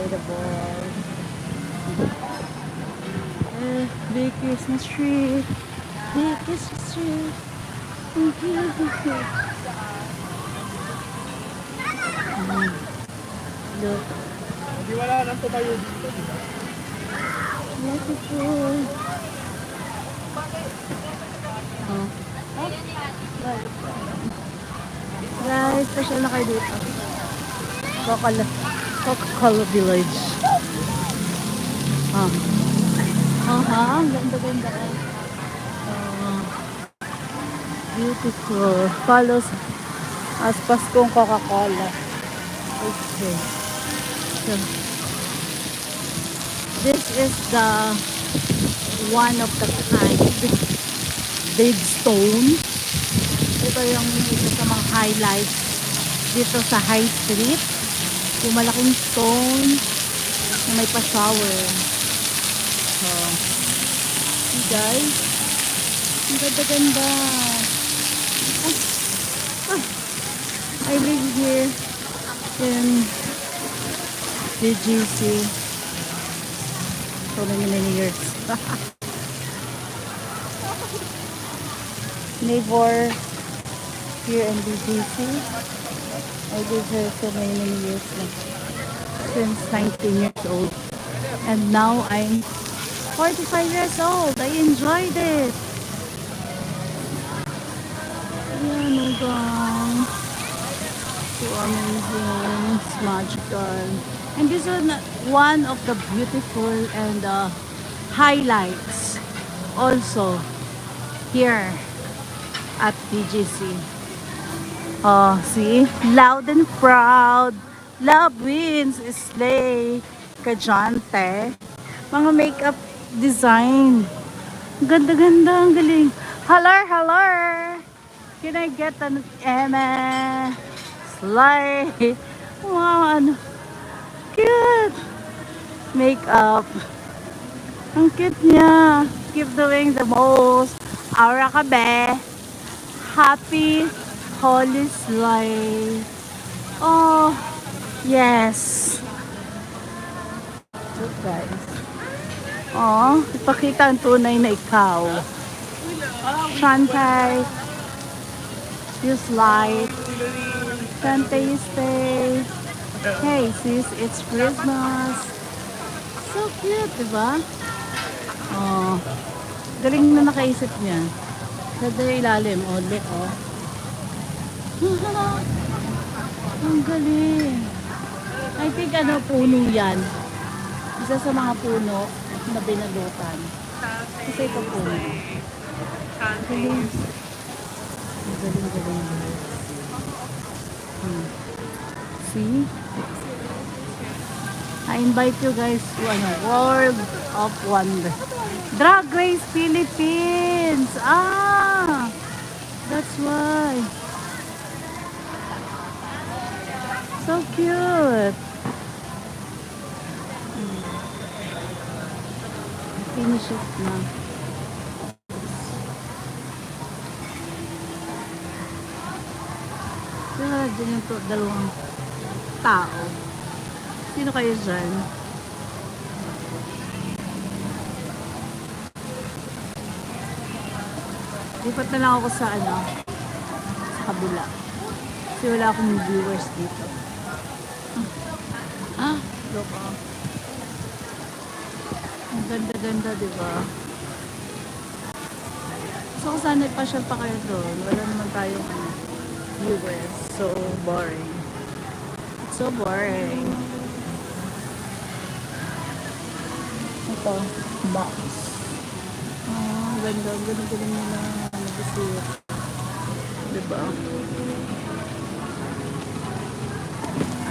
inflatable. Big Christmas tree. Big Christmas tree. Look. Hindi wala nang tumayo dito. Beautiful. Oh. Guys, special na kayo dito. Coca-Cola Village. Ah. Ang ganda-ganda. Beautiful. Follows as Paskong Coca-Cola. Okay. So, this is the one of the kind big stone. Ito yung isa sa mga highlights dito sa High Street. Yung malaking stone na may pa-shower. So, see guys? Ang ganda-ganda. I live here in BGC so many years. Neighbor here in BGC. I live here so many years now. Since 19 years old. And now I'm 45 years old. I enjoyed it. Ayan, oh God. So amazing. It's magical. And this is one of the beautiful and highlights also here at BGC. Oh, see? Loud and proud. Love wins. Slay. Kajante. Mga makeup design. Ganda-ganda. Ang galing. Hello. Can I get an Emma? Slay. Wow, ano. Cute. Makeup. Ang cute niya. Keep doing the most. Aura ka be. Happy Holy Slay. Oh, yes. Look guys. Oh, ipakita ang tunay na ikaw. Shantay. Use light. Shantay, stay. Hey sis, it's Christmas. So cute, diba? Oh, galing na nakaisip niya. Ganda yung ilalim. Oh, oh. Ang galing. I think ano, puno yan. Isa sa mga puno na binalutan. Kasi ito puno. Galing. Galing. See? I invite you guys to World of Wonder. Drag Race Philippines! Ah! That's why. So cute. Finish it na. Kaya dyan yung dalawang tao. Sino kayo dyan? Lipat na lang ako sa sa kabila. Kasi wala akong viewers dito. Look oh. Ang ganda-ganda, diba? So, kung sana ipasyal pa kayo doon, wala naman tayong viewers. So boring. It's so boring. Ito, box. Oh, ganda. Ganda nila. Nag-isip. Diba?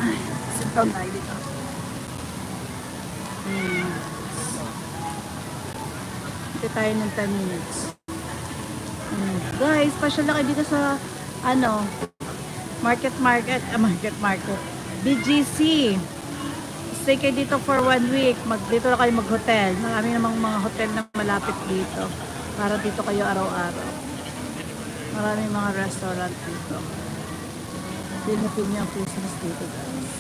Ay, sit down tayo dito. Ito tayo ng 10 minutes. Guys, pasyal na kayo dito sa market. BGC. Stay kayo dito for 1 week. Dito na kayo mag-hotel. Marami namang mga hotel na malapit dito. Para dito kayo araw-araw. Marami mga restaurant dito. Pinapin niya ang Christmas dito guys.